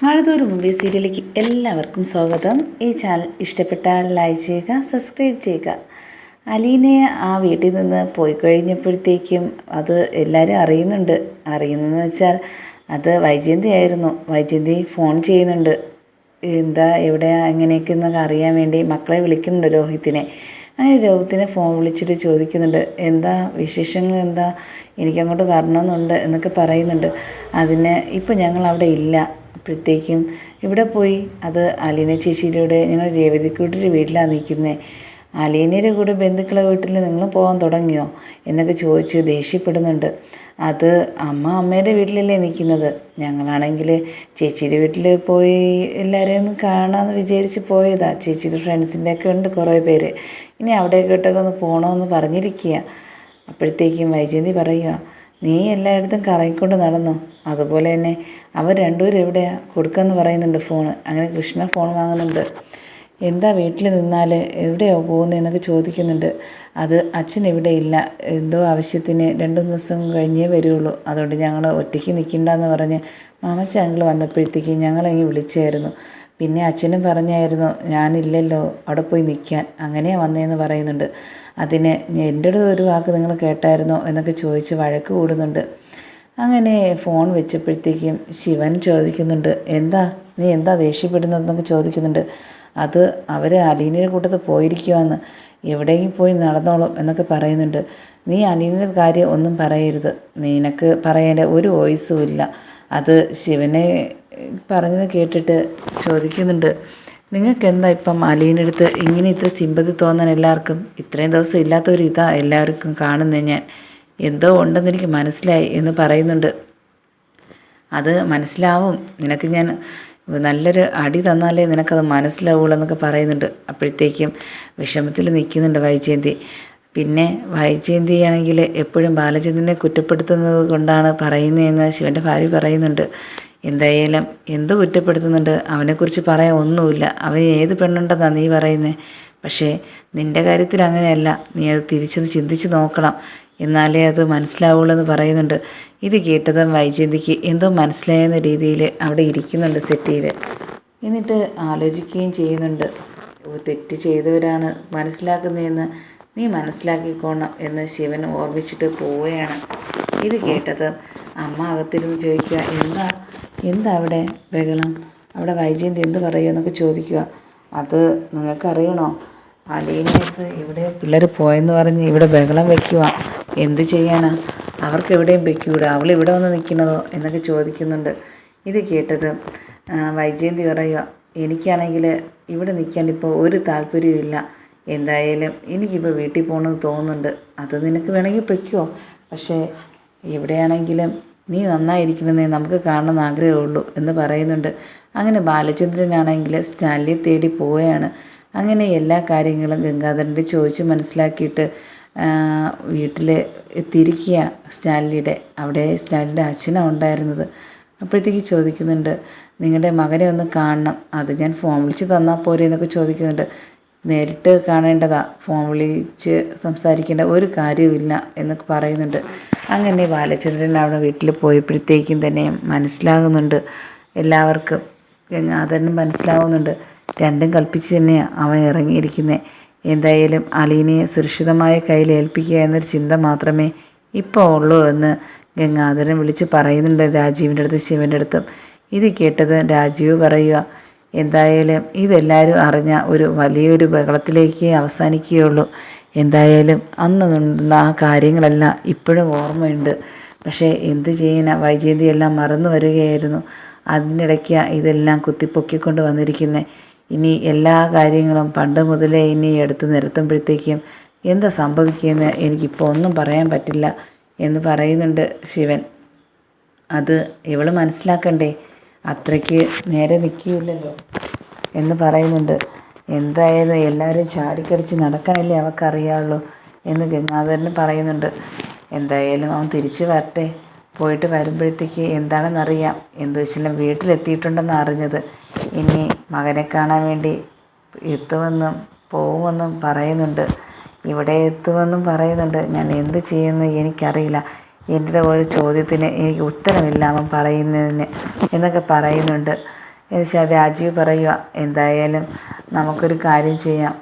മഴതോരു movie സീരിയലിലേക്ക് എല്ലാവർക്കും സ്വാഗതം. ഈ ചാനൽ ഇഷ്ടപ്പെട്ടാൽ ലൈക്ക് ചെയ്യുക, സബ്സ്ക്രൈബ് ചെയ്യുക. അലീനെ ആ വീട്ടിൽ നിന്ന് പോയി കഴിഞ്ഞപ്പോഴത്തേക്കും അത് എല്ലാവരും അറിയുന്നതെന്ന് വെച്ചാൽ അത് വൈജയന്തി ആയിരുന്നു. വൈജയന്തി ഫോൺ ചെയ്യുന്നുണ്ട്, എന്താ എവിടെയാ എങ്ങനെയൊക്കെ എന്നൊക്കെ അറിയാൻ വേണ്ടി മക്കളെ വിളിക്കുന്നുണ്ട്, രോഹിത്തിനെ. അങ്ങനെ രോഹിത്തിനെ ഫോൺ വിളിച്ചിട്ട് ചോദിക്കുന്നുണ്ട്, എന്താ വിശേഷങ്ങൾ, എന്താ എനിക്കങ്ങോട്ട് വരണമെന്നുണ്ട് എന്നൊക്കെ പറയുന്നുണ്ട്. അതിന് ഇപ്പം ഞങ്ങൾ അവിടെ ഇല്ല. അപ്പോഴത്തേക്കും ഇവിടെ പോയി, അത് അലീന ചേച്ചിയുടെ കൂടെ ഞങ്ങൾ രേവതിക്കൂട്ടിയുടെ വീട്ടിലാണ് നിൽക്കുന്നത്. അലീനയുടെ കൂടെ ബന്ധുക്കളെ വീട്ടിൽ നിങ്ങൾ പോകാൻ തുടങ്ങിയോ എന്നൊക്കെ ചോദിച്ച് ദേഷ്യപ്പെടുന്നുണ്ട്. അത് അമ്മയുടെ വീട്ടിലല്ലേ നിൽക്കുന്നത്, ഞങ്ങളാണെങ്കിൽ ചേച്ചിയുടെ വീട്ടിൽ പോയി എല്ലാവരെയും ഒന്ന് കാണാമെന്ന് വിചാരിച്ച് പോയതാ. ചേച്ചിയുടെ ഫ്രണ്ട്സിൻ്റെ ഒക്കെ ഉണ്ട് കുറേ പേര്, ഇനി അവിടേക്കോട്ടൊക്കെ ഒന്ന് പോകണമെന്ന് പറഞ്ഞിരിക്കുക. അപ്പോഴത്തേക്കും വൈജയന്തി പറയുക, നീ എല്ലായിടത്തും കറങ്ങിക്കൊണ്ട് നടന്നോ, അതുപോലെ തന്നെ അവർ രണ്ടുപേരും എവിടെയാണ് കൊടുക്കാമെന്ന് പറയുന്നുണ്ട് ഫോണ്. അങ്ങനെ കൃഷ്ണ ഫോൺ വാങ്ങുന്നുണ്ട്. എന്താ വീട്ടിൽ നിന്നാൽ എവിടെയോ പോകുന്നതെന്നൊക്കെ ചോദിക്കുന്നുണ്ട്. അത് അച്ഛൻ ഇവിടെ ഇല്ല, എന്തോ ആവശ്യത്തിന് 2 ദിവസം കഴിഞ്ഞേ വരുള്ളൂ, അതുകൊണ്ട് ഞങ്ങൾ ഒറ്റയ്ക്ക് നിൽക്കണ്ടെന്ന് പറഞ്ഞ് മാമച്ച അങ്കിൾ വന്നപ്പോഴത്തേക്ക് ഞങ്ങളെങ്കിൽ വിളിച്ചായിരുന്നു. പിന്നെ അച്ഛനും പറഞ്ഞായിരുന്നു ഞാനില്ലല്ലോ അവിടെ പോയി നിൽക്കാൻ, അങ്ങനെയാണ് വന്നതെന്ന് പറയുന്നുണ്ട്. അതിന് എൻ്റെ ഒരു വാക്ക് നിങ്ങൾ കേട്ടായിരുന്നോ എന്നൊക്കെ ചോദിച്ച് വഴക്ക് കൂടുന്നുണ്ട്. അങ്ങനെ ഫോൺ വെച്ചപ്പോഴത്തേക്കും ശിവൻ ചോദിക്കുന്നുണ്ട്, നീ എന്താ ദേഷ്യപ്പെടുന്നതെന്നൊക്കെ ചോദിക്കുന്നുണ്ട്. അത് അവർ അലീനയുടെ കൂട്ടത്ത് പോയിരിക്കുവാന്ന്, എവിടെയെങ്കിലും പോയി നടന്നോളും എന്നൊക്കെ പറയുന്നുണ്ട്. നീ അലീനയുടെ കാര്യം ഒന്നും പറയരുത്, നിനക്ക് പറയാൻ ഒരു വോയിസും ഇല്ല. അത് ശിവനെ പറഞ്ഞത് കേട്ടിട്ട് ചോദിക്കുന്നുണ്ട്, നിങ്ങൾക്ക് എന്താ ഇപ്പം അലീനടുത്ത് ഇങ്ങനെ ഇത്ര സിമ്പതി തോന്നാൻ എല്ലാവർക്കും? ഇത്രയും ദിവസം ഇല്ലാത്തൊരിതാ എല്ലാവർക്കും കാണുന്നത്. ഞാൻ എന്തോ ഉണ്ടെന്ന് എനിക്ക് മനസ്സിലായി എന്ന് പറയുന്നുണ്ട്. അത് മനസ്സിലാവും, നിനക്ക് ഞാൻ നല്ലൊരു അടി തന്നാലേ നിനക്കത് മനസ്സിലാവുള്ളൂ എന്നൊക്കെ പറയുന്നുണ്ട്. അപ്പോഴത്തേക്കും വിഷമത്തിൽ നിൽക്കുന്നുണ്ട് വൈജയന്തി. പിന്നെ വൈജയന്തി ആണെങ്കിൽ എപ്പോഴും ബാലചന്ദ്രനെ കുറ്റപ്പെടുത്തുന്നത് കൊണ്ടാണ് പറയുന്നതെന്ന് ശിവൻ്റെ ഭാര്യ പറയുന്നുണ്ട്. എന്തായാലും എന്ത് കുറ്റപ്പെടുത്തുന്നുണ്ട്, അവനെക്കുറിച്ച് പറയാൻ ഒന്നുമില്ല. അവൻ ഏത് പെണ്ണുണ്ടെന്നാണ് നീ പറയുന്നത്? പക്ഷേ നിൻ്റെ കാര്യത്തിൽ അങ്ങനെയല്ല, നീ അത് തിരിച്ചത് ചിന്തിച്ച് നോക്കണം, എന്നാലേ അത് മനസ്സിലാവുള്ളൂ എന്ന് പറയുന്നുണ്ട്. ഇത് കേട്ടതും വൈജയന്തിക്ക് എന്തോ മനസ്സിലായെന്ന രീതിയിൽ അവിടെ ഇരിക്കുന്നുണ്ട് സെറ്റിയിൽ. എന്നിട്ട് ആലോചിക്കുകയും ചെയ്യുന്നുണ്ട്, തെറ്റ് ചെയ്തവരാണ് മനസ്സിലാക്കുന്നതെന്ന് നീ മനസ്സിലാക്കിക്കോണം എന്ന് ശിവൻ ഓർമ്മിച്ചിട്ട് പോവുകയാണ്. ഇത് കേട്ടതും അമ്മ അകത്തിരുന്ന് ചോദിക്കുക, എന്താ അവിടെ ബഹളം, അവിടെ വൈജയന്തി എന്ത് പറയുക എന്നൊക്കെ ചോദിക്കുക. അത് നിങ്ങൾക്കറിയണോ, അലീനയത്ത് ഇവിടെ പിള്ളേർ പോയെന്ന് പറഞ്ഞ് ഇവിടെ ബഹളം വയ്ക്കുക. എന്ത് ചെയ്യാനാ, അവർക്ക് എവിടെയും വെക്കൂടെ, അവൾ ഇവിടെ വന്ന് നിൽക്കണതോ എന്നൊക്കെ ചോദിക്കുന്നുണ്ട്. ഇത് കേട്ടത് വൈജയന്തി പറയുക, എനിക്കാണെങ്കിൽ ഇവിടെ നിൽക്കാൻ ഇപ്പോൾ ഒരു താല്പര്യവും ഇല്ല. എന്തായാലും എനിക്കിപ്പോൾ വീട്ടിൽ പോകണമെന്ന് തോന്നുന്നുണ്ട്. അത് നിനക്ക് വേണമെങ്കിൽ പൊയ്ക്കോ, പക്ഷേ എവിടെയാണെങ്കിലും നീ നന്നായിരിക്കണമെന്നേ നമുക്ക് കാണണമെന്ന് ആഗ്രഹമുള്ളൂ എന്ന് പറയുന്നുണ്ട്. അങ്ങനെ ബാലചന്ദ്രനാണെങ്കിൽ സ്റ്റാൻലിയെ തേടി പോവുകയാണ്. അങ്ങനെ എല്ലാ കാര്യങ്ങളും ഗംഗാധരൻ്റെ ചോദിച്ച് മനസ്സിലാക്കിയിട്ട് വീട്ടിൽ എത്തിയിരിക്കുക സ്റ്റാൻലിയുടെ. അവിടെ സ്റ്റാൻലിയുടെ അച്ഛനാണ് ഉണ്ടായിരുന്നത്. അപ്പോഴത്തേക്ക് ചോദിക്കുന്നുണ്ട്, നിങ്ങളുടെ മകനെ ഒന്ന് കാണണം, അത് ഞാൻ ഫോൺ വിളിച്ച് തന്നാൽ പോരെ എന്നൊക്കെ ചോദിക്കുന്നുണ്ട്. നേരിട്ട് കാണേണ്ടതാ, ഫോൺ വിളിച്ച് സംസാരിക്കേണ്ട ഒരു കാര്യവുമില്ല എന്നൊക്കെ പറയുന്നുണ്ട്. അങ്ങനെ ബാലചന്ദ്രൻ അവിടെ വീട്ടിൽ പോയപ്പോഴത്തേക്കും തന്നെ മനസ്സിലാകുന്നുണ്ട് എല്ലാവർക്കും, ഗംഗാധരനും മനസ്സിലാവുന്നുണ്ട്, രണ്ടും കൽപ്പിച്ച് തന്നെയാണ് അവൻ ഇറങ്ങിയിരിക്കുന്നത്. എന്തായാലും അലീനയെ സുരക്ഷിതമായ കയ്യിൽ ഏൽപ്പിക്കുക എന്നൊരു ചിന്ത മാത്രമേ ഇപ്പോൾ ഉള്ളൂ എന്ന് ഗംഗാധരൻ വിളിച്ച് പറയുന്നുണ്ട് രാജീവിൻ്റെ അടുത്ത് ശിവൻ്റെ അടുത്തും. ഇത് കേട്ടത് രാജീവ് പറയുക, എന്തായാലും ഇതെല്ലാവരും അറിഞ്ഞ ഒരു വലിയൊരു ബഹളത്തിലേക്ക് അവസാനിക്കുകയുള്ളൂ. എന്തായാലും അന്ന് നടന്ന ആ കാര്യങ്ങളെല്ലാം ഇപ്പോഴും ഓർമ്മയുണ്ട്. പക്ഷേ എന്ത് ചെയ്യാനാ, വൈജയന്തി എല്ലാം മറന്നു വരികയായിരുന്നു. അതിനിടയ്ക്ക് ഇതെല്ലാം കുത്തിപ്പൊക്കിക്കൊണ്ട് വന്നിരിക്കുന്നത്. ഇനി എല്ലാ കാര്യങ്ങളും പണ്ട് മുതലേ ഇനി എടുത്ത് നിരത്തുമ്പോഴത്തേക്കും എന്താ സംഭവിക്കുകയെന്ന് എനിക്കിപ്പോൾ ഒന്നും പറയാൻ പറ്റില്ല എന്ന് പറയുന്നുണ്ട് ശിവൻ. അത് ഇവൾ മനസ്സിലാക്കണ്ടേ, അത്രയ്ക്ക് നേരെ നിൽക്കില്ലല്ലോ എന്ന് പറയുന്നുണ്ട്. എന്തായാലും എല്ലാവരും ചാടിക്കടിച്ച് നടക്കാനല്ലേ അവൾക്കറിയാവുള്ളൂ എന്ന് ഗംഗാധരൻ പറയുന്നുണ്ട്. എന്തായാലും അവൻ തിരിച്ച് വരട്ടെ, പോയിട്ട് വരുമ്പോഴത്തേക്ക് എന്താണെന്നറിയാം. എന്തു വെച്ചാലും വീട്ടിലെത്തിയിട്ടുണ്ടെന്ന് അറിഞ്ഞത്. ഇനി മകനെ കാണാൻ വേണ്ടി എത്തുമെന്നും പോകുമെന്നും പറയുന്നുണ്ട്, ഇവിടെ എത്തുമെന്നും പറയുന്നുണ്ട്. ഞാൻ എന്ത് ചെയ്യുമെന്ന് എനിക്കറിയില്ല, എൻ്റെ ഒരു ചോദ്യത്തിന് എനിക്ക് ഉത്തരമില്ല അവൻ പറയുന്നതിന് എന്നൊക്കെ പറയുന്നുണ്ട്. എന്നുവെച്ചാൽ രാജീവ് പറയുക, എന്തായാലും നമുക്കൊരു കാര്യം ചെയ്യാം,